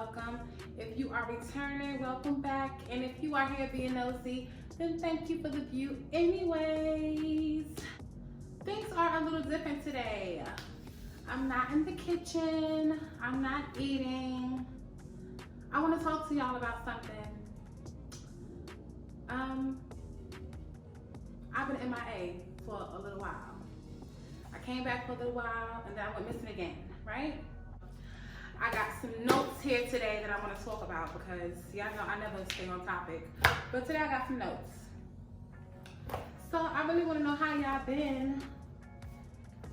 welcome. If you are returning, welcome back. And if you are here being nosy, then thank you for the view anyways. Things are a little different today. I'm not in the kitchen. I'm not eating. I want to talk to y'all about something. I've been MIA for a little while. I came back for a little while and then I went missing again, right? I got some notes here today that I want to talk about because y'all know I never stay on topic. But today I got some notes. So I really want to know how y'all been.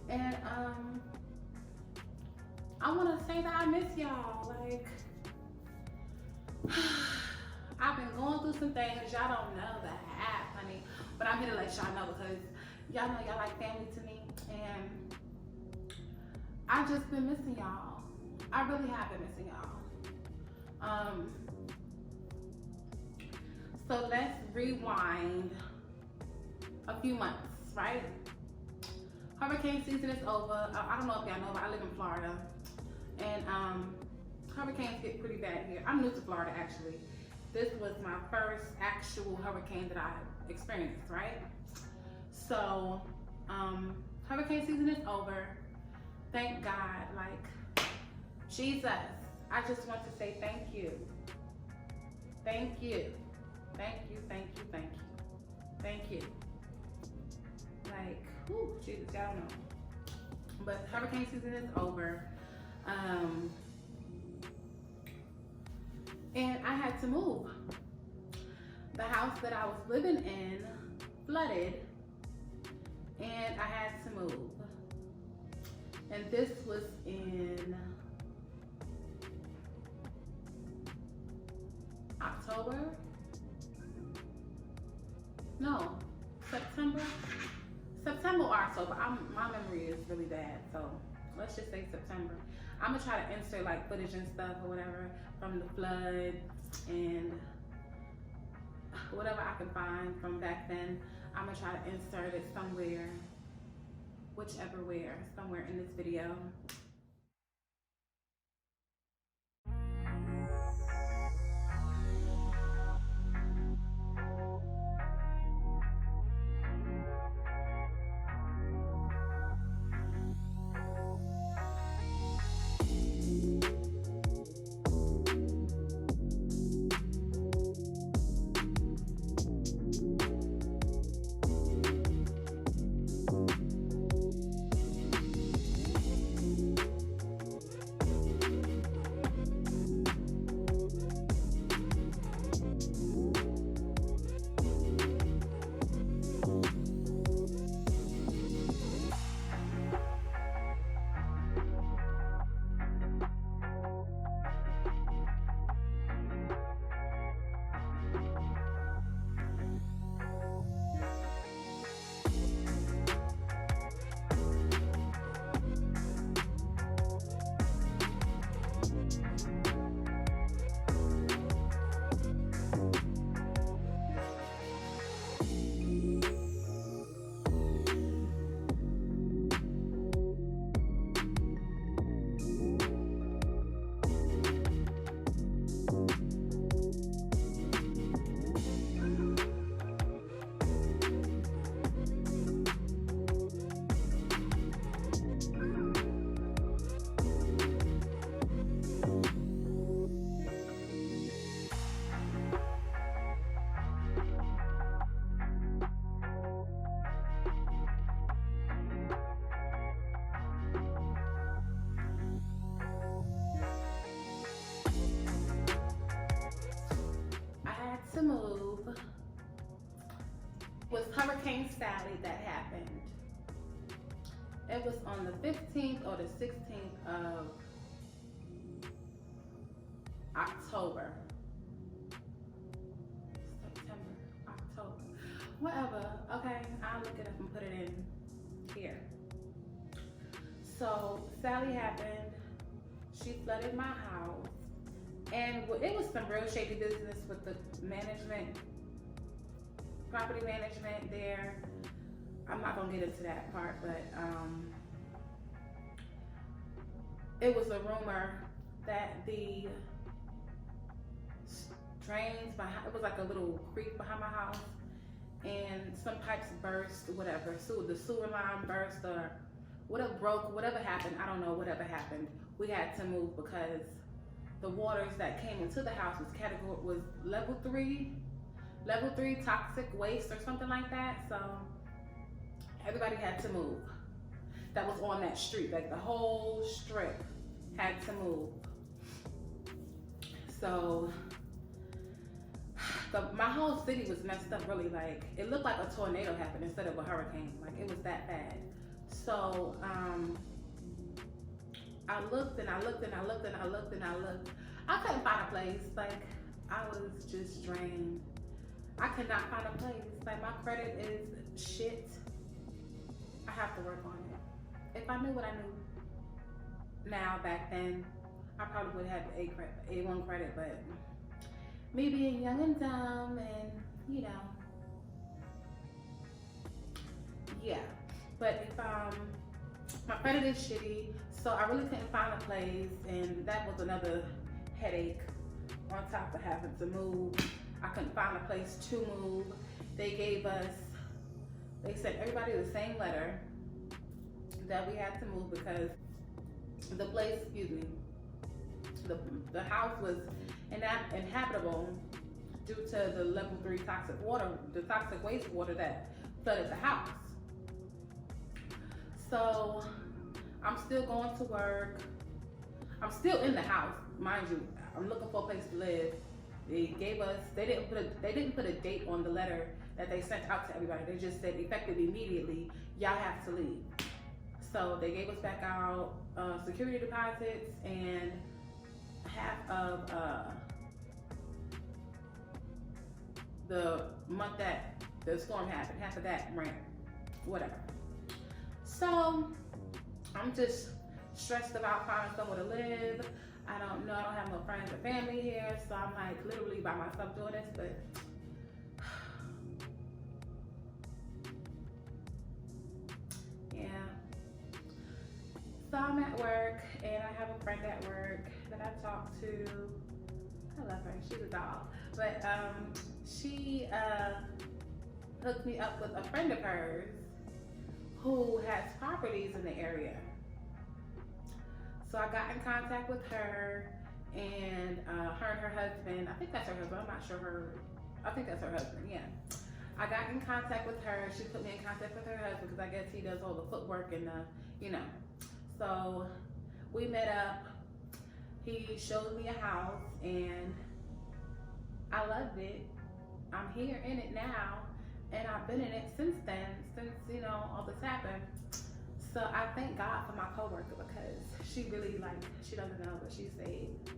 And I want to say that I miss y'all. Like, I've been going through some things. Y'all don't know the half, honey. But I'm here to let y'all know because y'all know y'all like family to me. And I just been missing y'all. I really have been missing y'all. So let's rewind a few months, right? Hurricane season is over. I don't know if y'all know, but I live in Florida. And hurricanes get pretty bad here. I'm new to Florida, actually. This was my first actual hurricane that I experienced, right? So, hurricane season is over. Thank God, like, Jesus. I just want to say thank you. Thank you. Thank you, thank you, thank you. Thank you. Like, whew, Jesus, y'all know. But hurricane season is over. And I had to move. The house that I was living in flooded and I had to move. And this was in October? No, September? September or October. My memory is really bad, so let's just say September. I'm gonna try to insert like footage and stuff or whatever from the flood and whatever I can find from back then. I'm gonna try to insert it somewhere, somewhere in this video. To move was Hurricane Sally that happened. It was on the 15th or the 16th of October. September, October, whatever. Okay, I'll look it up and put it in here. So Sally happened. She flooded my house. And it was some real shady business with the management, property management there. I'm not gonna get into that part, but it was a rumor that the drains behind, it was like a little creek behind my house, and some pipes burst, whatever. So the sewer line burst or whatever broke, whatever happened, I don't know, whatever happened. We had to move because the waters that came into the house was level 3 toxic waste or something like that. So everybody had to move. That was on that street, like the whole strip had to move. So my whole city was messed up, really. Like, it looked like a tornado happened instead of a hurricane. Like, it was that bad. So I looked and I looked and I looked and I looked and I looked. I couldn't find a place. Like, I was just drained. I could not find a place. Like, my credit is shit. I have to work on it. If I knew what I knew now back then, I probably would have A1 credit, but me being young and dumb and, you know, yeah. But if my credit is shitty, so I really couldn't find a place, and that was another headache on top of having to move. I couldn't find a place to move. They sent everybody the same letter that we had to move because the place, the house was inhabitable due to the level 3 toxic water, the toxic wastewater that flooded the house. So I'm still going to work. I'm still in the house, mind you. I'm looking for a place to live. They didn't put a date on the letter that they sent out to everybody. They just said effective immediately, y'all have to leave. So they gave us back out security deposits and half of the month that the storm happened, half of that rent, whatever. So I'm just stressed about finding somewhere to live. I don't know, I don't have no friends or family here, so I'm like literally by myself doing this, but yeah. So I'm at work, and I have a friend at work that I talk to. I love her, she's a doll. But she hooked me up with a friend of hers who has properties in the area. So I got in contact with her, and her and her husband, I think that's her husband, I'm not sure I think that's her husband, yeah. I got in contact with her, she put me in contact with her husband because I guess he does all the footwork and you know. So we met up, he showed me a house, and I loved it. I'm here in it now, and I've been in it since then, since, you know, all this happened. So I thank God for my coworker because she really, like, she doesn't know, but she saved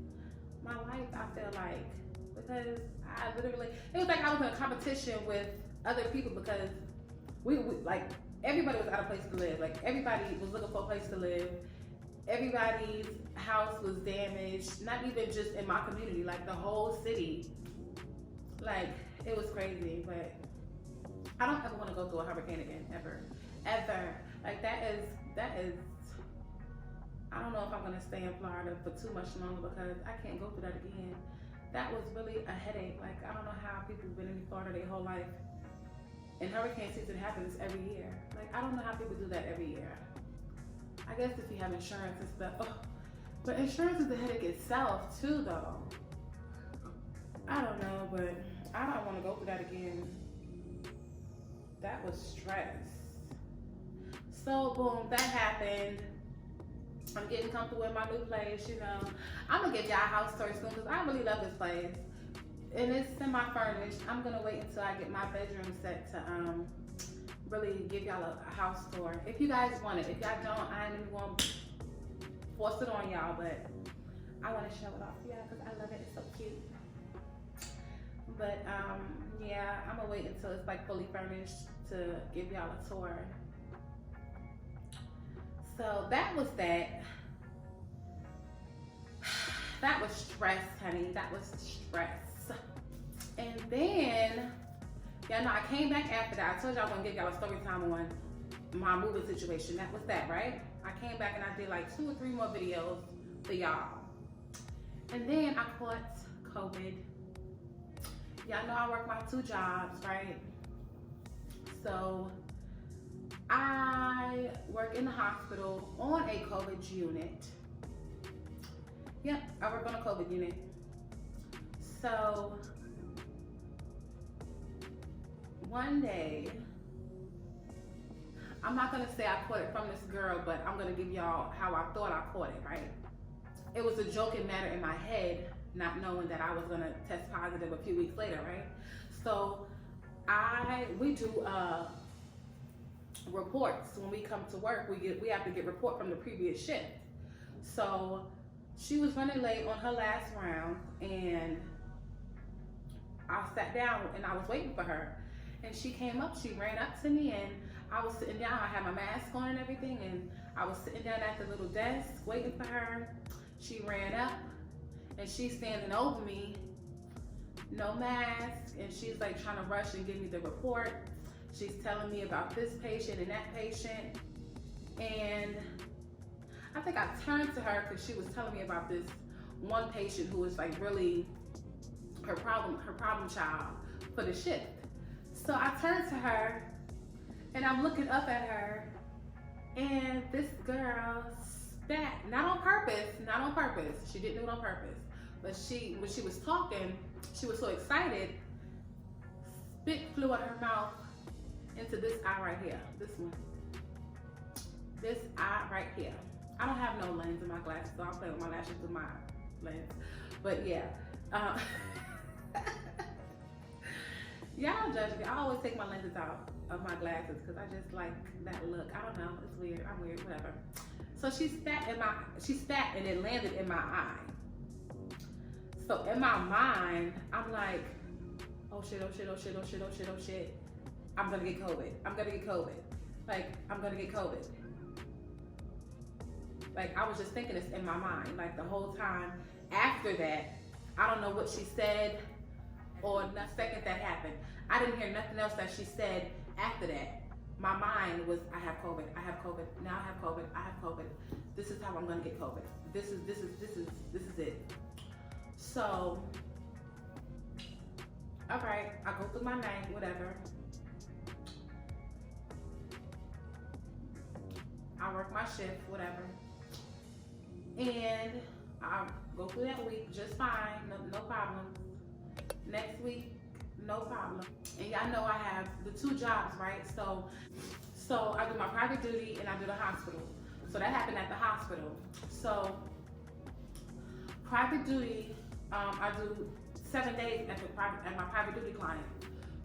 my life, I feel like, because I literally, it was like I was in a competition with other people because we like, everybody was out of place to live. Like, everybody was looking for a place to live. Everybody's house was damaged, not even just in my community, like the whole city. Like, it was crazy, but I don't ever want to go through a hurricane again, ever. Like, that is, I don't know if I'm gonna stay in Florida for too much longer because I can't go through that again. That was really a headache. Like, I don't know how people have been in Florida their whole life. And hurricane season happens every year. Like, I don't know how people do that every year. I guess if you have insurance and stuff. Oh, but insurance is a headache itself too, though. I don't know, but I don't want to go through that again. That was stress. So boom, that happened. I'm getting comfortable in my new place, you know. I'm gonna give y'all a house tour soon because I really love this place. And it's semi-furnished. I'm gonna wait until I get my bedroom set to really give y'all a house tour. If you guys want it. If y'all don't, I ain't even gonna force it on y'all, but I wanna show it off to y'all because I love it. It's so cute. But yeah, I'm gonna wait until it's like fully furnished to give y'all a tour. So that was that. That was stress, honey. That was stress. And then, y'all know I came back after that. I told y'all I was gonna give y'all a story time on my moving situation. That was that, right? I came back and I did like 2 or 3 more videos for y'all. And then I caught COVID. Y'all know I work my 2 jobs, right? So I work in the hospital on a COVID unit. Yep, I work on a COVID unit. So one day, I'm not gonna say I caught it from this girl, but I'm gonna give y'all how I thought I caught it, right? It was a joking matter in my head, not knowing that I was gonna test positive a few weeks later, right? So we do reports when we come to work. We have to get report from the previous shift. So she was running late on her last round, and I sat down and I was waiting for her. And she came up, she ran up to me, and I was sitting down. I had my mask on and everything, and I was sitting down at the little desk waiting for her. She ran up, and she's standing over me, no mask, and she's like trying to rush and give me the report. She's telling me about this patient and that patient, and I think I turned to her because she was telling me about this one patient who was like really her problem child for the shift. So I turned to her, and I'm looking up at her, and this girl spat, not on purpose. She didn't do it on purpose, but when she was talking, she was so excited, spit flew out of her mouth into this eye right here, this one. This eye right here. I don't have no lens in my glasses, so I'll play with my lashes with my lens. But yeah, y'all judge me. I always take my lenses out of my glasses because I just like that look. I don't know, it's weird. I'm weird, whatever. So she spat and it landed in my eye. So in my mind, I'm like, oh shit, oh shit, oh shit, oh shit, oh shit, oh shit. I'm gonna get COVID. I'm gonna get COVID. Like, I'm gonna get COVID. Like, I was just thinking this in my mind, like the whole time. After that, I don't know what she said or the second that happened. I didn't hear nothing else that she said after that. My mind was, I have COVID, I have COVID, now I have COVID, I have COVID. This is how I'm gonna get COVID. This is it. So, all right, I go through my night, whatever. I work my shift, whatever. And I go through that week just fine, no problem. Next week, no problem. And y'all know I have the 2 jobs, right? So I do my private duty and I do the hospital. So that happened at the hospital. So private duty, I do 7 days at my private duty client.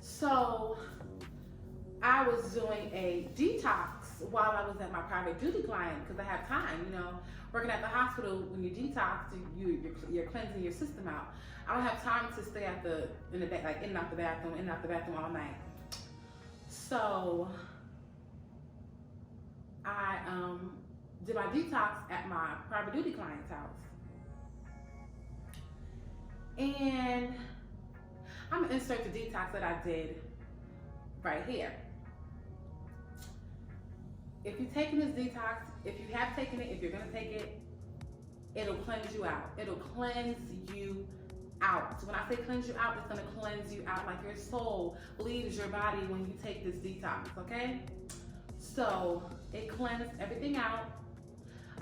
So I was doing a detox while I was at my private duty client because I have time, you know. Working at the hospital, when you detox, you're cleansing your system out. I don't have time to stay in the and out the bathroom all night. So I did my detox at my private duty client's house. And I'm gonna insert the detox that I did right here. If you're taking this detox, if you have taken it, if you're gonna take it, it'll cleanse you out. It'll cleanse you out. So when I say cleanse you out, it's gonna cleanse you out like your soul leaves your body when you take this detox, okay? So it cleansed everything out.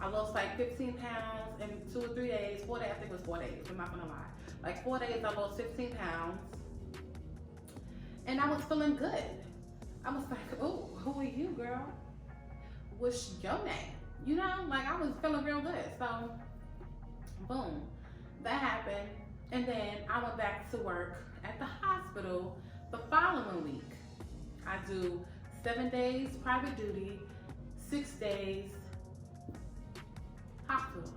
I lost like 15 pounds in 2 or 3 days, 4 days, I think it was 4 days, I'm not gonna lie. Like 4 days, I lost 15 pounds. And I was feeling good. I was like, oh, who are you, girl? What's your name? You know, like I was feeling real good. So, boom, that happened. And then I went back to work at the hospital the following week. I do 7 days private duty, 6 days hospital.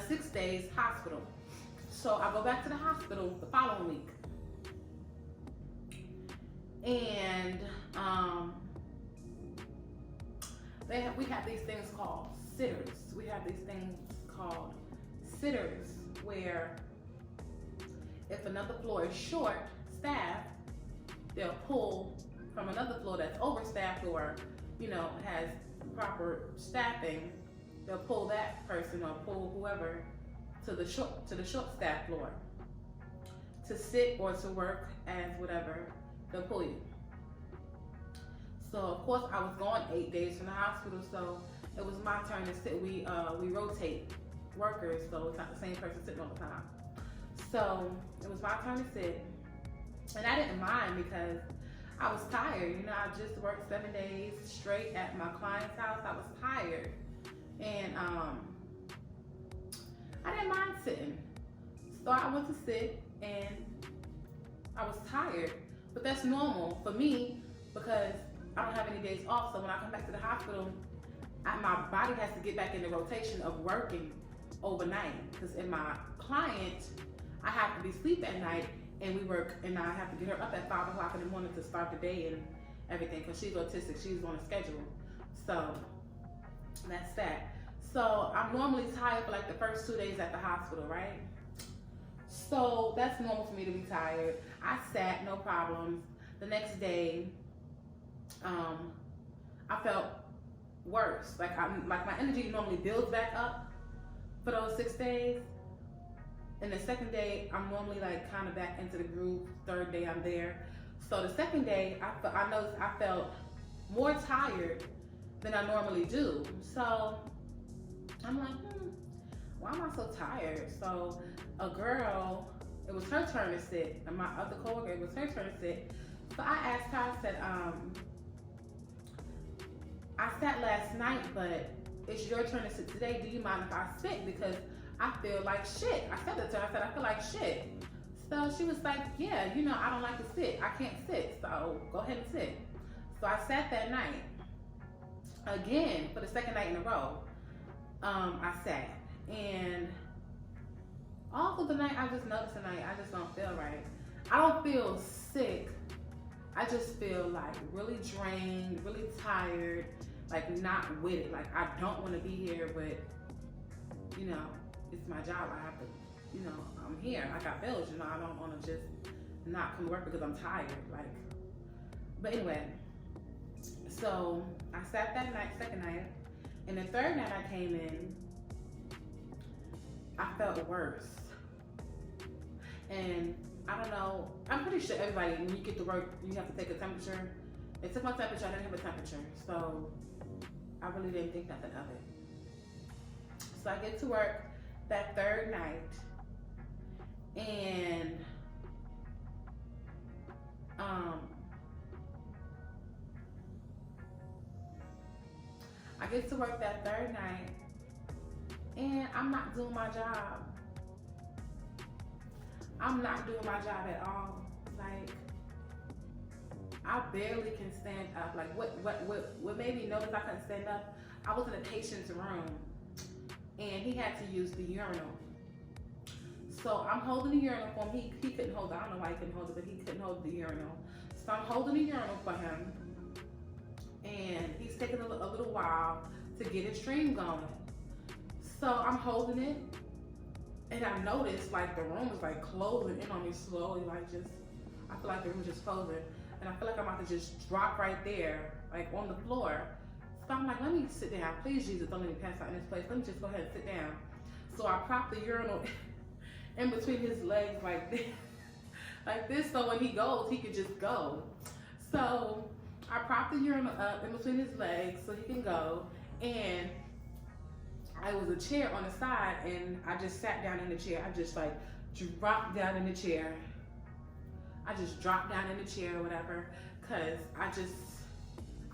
6 days hospital. So I go back to the hospital the following week. And we have these things called sitters. We have these things called sitters where if another floor is short staffed, they'll pull from another floor that's overstaffed or, you know, has proper staffing. They'll pull that person or pull whoever to the short staff floor to sit or to work as whatever they'll pull you. So of course I was gone 8 days from the hospital, so it was my turn to sit. We rotate workers, so it's not the same person sitting all the time. So it was my turn to sit, and I didn't mind because I was tired. You know, I just worked 7 days straight at my client's house. I was tired, and I didn't mind sitting. So I went to sit, and I was tired, but that's normal for me because I don't have any days off. So when I come back to the hospital, my body has to get back in the rotation of working overnight, because in my client, I have to be asleep at night, and we work, and I have to get her up at 5 o'clock in the morning to start the day and everything, because she's autistic, she's on a schedule. So that's that. So I'm normally tired for like the first 2 days at the hospital, right? So that's normal for me to be tired. I sat, no problems. The next day, I felt worse. Like my energy normally builds back up for those 6 days. And the second day, I'm normally like kind of back into the groove. Third day, I'm there. So the second day, I noticed I felt more tired than I normally do. So I'm like, why am I so tired? So a girl, it was her turn to sit, and my other coworker, it was her turn to sit. So I asked her, I said, I sat last night, but it's your turn to sit today. Do you mind if I sit? Because I feel like shit. I said it to her, I said, I feel like shit. So she was like, yeah, you know, I don't like to sit. I can't sit, so go ahead and sit. So I sat that night. Again, for the second night in a row, I sat. And all through the night, I just noticed tonight, I just don't feel right. I don't feel sick. I just feel like really drained, really tired, like not with it. Like I don't want to be here, but you know, it's my job. I have to, you know, I'm here. I got bills, you know, I don't want to just not come to work because I'm tired. Like, but anyway, so I sat that night, second night, and the third night I came in, I felt worse. And I don't know, I'm pretty sure everybody, when you get to work, you have to take a temperature. They took my temperature, I didn't have a temperature, so I really didn't think nothing of it. So I get to work that third night, and I get to work that third night, and I'm not doing my job. I'm not doing my job at all. Like, I barely can stand up. Like, what made me notice I couldn't stand up, I was in a patient's room, and he had to use the urinal. So I'm holding the urinal for him. He couldn't hold it. I don't know why he couldn't hold it, but he couldn't hold the urinal. So I'm holding the urinal for him, and he's taking a little while to get his stream going. So I'm holding it, and I noticed like the room was like closing in on me slowly, like just, I feel like the room was just closing, and I feel like I'm about to just drop right there, like on the floor. So I'm like, let me sit down. Please, Jesus, don't let me pass out in this place. Let me just go ahead and sit down. So I propped the urinal in between his legs like this, like this, so when he goes, he could just go. So I propped the urinal up in between his legs so he can go, and I was a chair on the side, and I just sat down in the chair. I just like dropped down in the chair. I just dropped down in the chair or whatever, cause I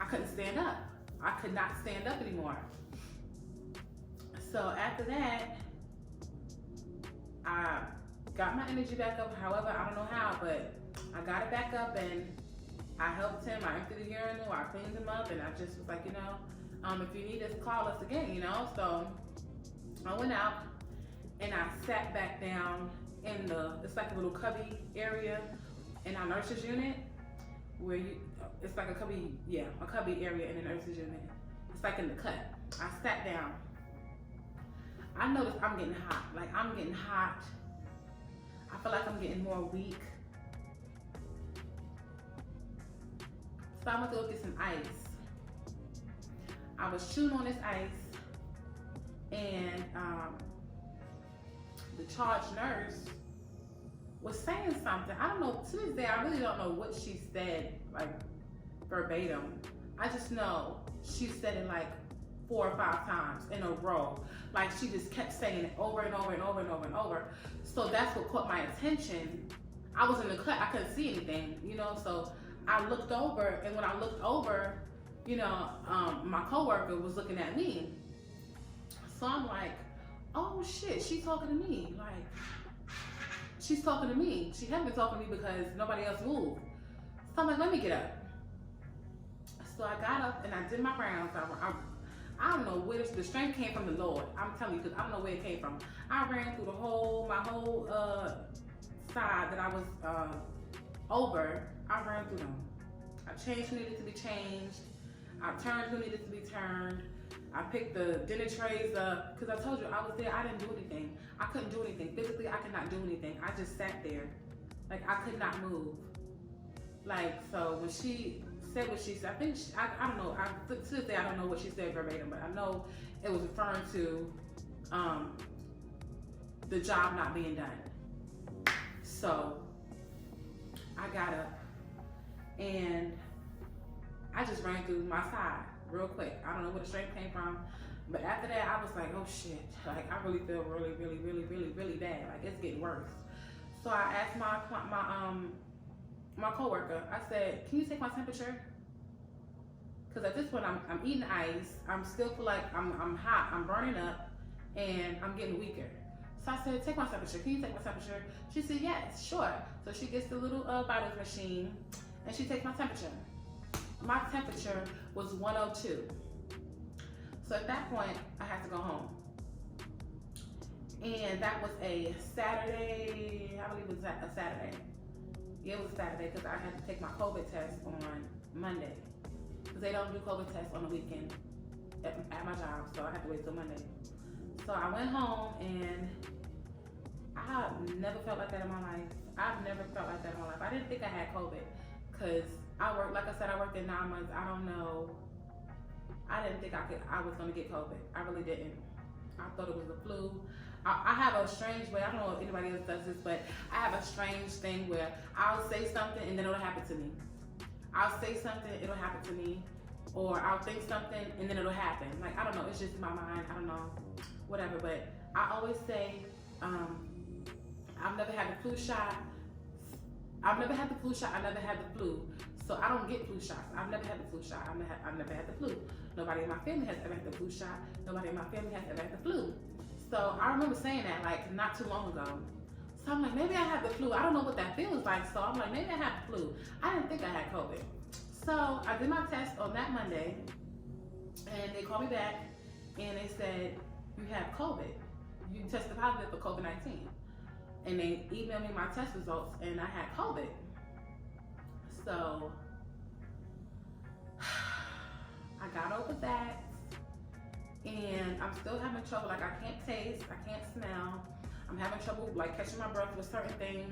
couldn't stand up. I could not stand up anymore. So after that, I got my energy back up. However, I don't know how, but I got it back up, and I helped him. I emptied the urinal, I cleaned him up, and I just was like, you know, if you need us, call us again, you know? So I went out, and I sat back down in it's like a little cubby area in our nurses unit, where it's like a cubby area in the nurses unit. It's like in the cut. I sat down. I noticed I'm getting hot. Like, I'm getting hot. I feel like I'm getting more weak. So I went to go get some ice. I was chewing on this ice, and charge nurse was saying something. I don't know, to this day, I really don't know what she said, like verbatim. I just know she said it like 4 or 5 times in a row. Like she just kept saying it over and over and over and over and over. So that's what caught my attention. I was in the class, I couldn't see anything, you know, so I looked over, and when I looked over, you know, my coworker was looking at me. So I'm like, oh shit, she's talking to me. Like, she's talking to me. She hadn't been talking to me because nobody else moved. So I'm like, let me get up. So I got up and I did my rounds. I don't know where the strength came from, the Lord. I'm telling you, because I don't know where it came from. I ran through my whole side that I was over. I ran through them. I changed who needed to be changed. I turned who needed to be turned. I picked the dinner trays up, because I told you I was there. I didn't do anything. I couldn't do anything. Physically, I could not do anything. I just sat there. Like, I could not move. Like, so when she said what she said, I think, I don't know. To this day, I don't know what she said verbatim, but I know it was referring to the job not being done. So I got up and I just ran through my side real quick. I don't know where the strength came from, but after that, I was like, oh shit, like I really feel really, really, really, really, really bad. Like it's getting worse. So I asked my coworker, I said, can you take my temperature? Because at this point, I'm eating ice. I'm still feel like I'm hot. I'm burning up, and I'm getting weaker. So I said, take my temperature. Can you take my temperature? She said, yes, sure. So she gets the little vitals machine, and she takes my temperature. My temperature was 102. So at that point, I had to go home. And that was a Saturday, I believe it was a Saturday. Yeah, it was Saturday because I had to take my COVID test on Monday. Because they don't do COVID tests on the weekend at my job, so I had to wait till Monday. So I went home and I never felt like that in my life. I've never felt like that in my life. I didn't think I had COVID because I worked, like I said, I worked in 9 months. I don't know. I didn't think I was gonna get COVID. I really didn't. I thought it was the flu. I have a strange way, I don't know if anybody else does this, but I have a strange thing where I'll say something and then it'll happen to me. I'll say something, it'll happen to me. Or I'll think something and then it'll happen. Like, I don't know, it's just my mind, I don't know, whatever. But I always say, I've never had the flu shot. I've never had the flu shot, I never had the flu. So I don't get flu shots. I've never had the flu shot, I've never had the flu. Nobody in my family has ever had the flu shot. Nobody in my family has ever had the flu. So I remember saying that like not too long ago. So I'm like, maybe I have the flu. I don't know what that feels like. So I'm like, maybe I have the flu. I didn't think I had COVID. So I did my test on that Monday and they called me back and they said, you have COVID. You tested positive for COVID-19. And they emailed me my test results and I had COVID. So I got over that. And I'm still having trouble, like I can't taste, I can't smell. I'm having trouble like catching my breath with certain things.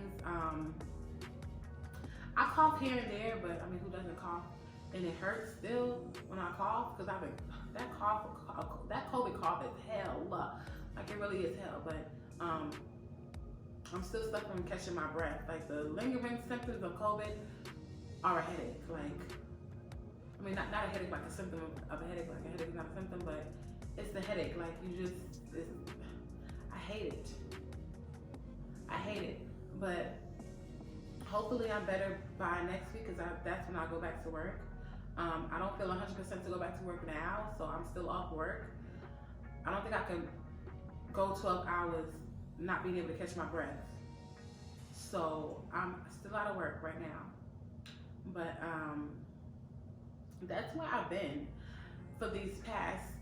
I cough here and there, but I mean, who doesn't cough? And it hurts still when I cough, because that COVID cough is hell. Like it really is hell, but I'm still suffering catching my breath. Like the lingering symptoms of COVID are a headache. Like, I mean, not a headache like a symptom of a headache, like a headache is not a symptom, but it's the headache, like you just, I hate it. I hate it, but hopefully I'm better by next week because that's when I go back to work. I don't feel 100% to go back to work now, so I'm still off work. I don't think I can go 12 hours not being able to catch my breath. So I'm still out of work right now. But that's where I've been for these past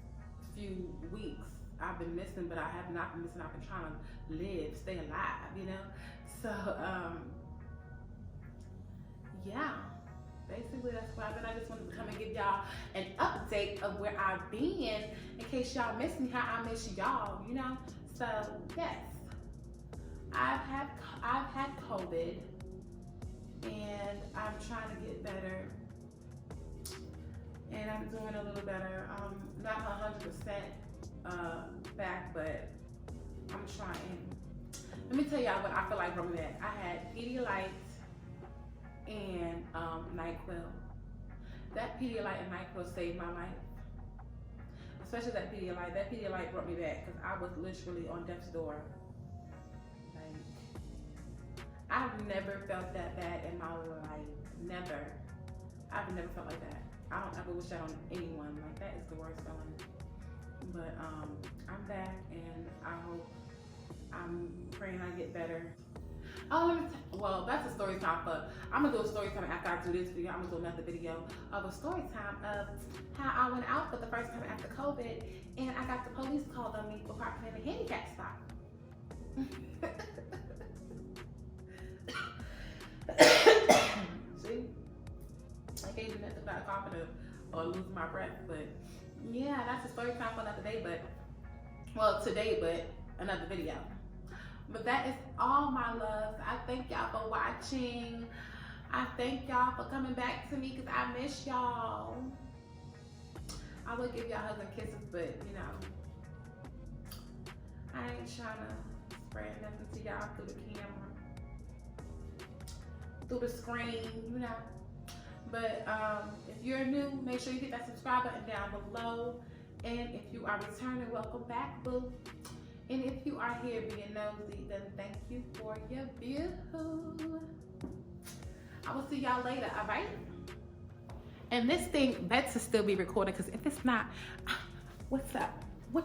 few weeks. I've been missing, but I have not been missing. I've been trying to live, stay alive, you know? So, yeah, basically that's where I've been. I just wanted to come and give y'all an update of where I've been in case y'all miss me, how I miss y'all, you know? So, yes, I've had COVID and I'm trying to get better. And I'm doing a little better. Not 100% back, but I'm trying. Let me tell y'all what I feel like from that. I had Pedialyte and NyQuil. That Pedialyte and NyQuil saved my life. Especially that Pedialyte. That Pedialyte brought me back because I was literally on death's door. Like, I've never felt that bad in my life. Never. I've never felt like that. I don't ever wish that on anyone. Like, that is the worst feeling. But I'm back, and I'm praying I get better. Oh, well, that's a story time, but I'm gonna do a story time after I do this video. I'm gonna do another video of a story time of how I went out for the first time after COVID, and I got the police called on me for parking in a handicap spot. See, I can't do nothing without coughing or losing my breath, but yeah, that's a story time for another day, but, well, today, but another video. But that is all, my loves. I thank y'all for watching. I thank y'all for coming back to me because I miss y'all. I will give y'all hugs and kisses, but you know, I ain't trying to spread nothing to y'all through the camera, through the screen, you know. But if you're new, make sure you hit that subscribe button down below. And if you are returning, welcome back, boo. And if you are here being nosy, then thank you for your view. I will see y'all later, all right? And this thing better still be recorded, because if it's not, what's up? What?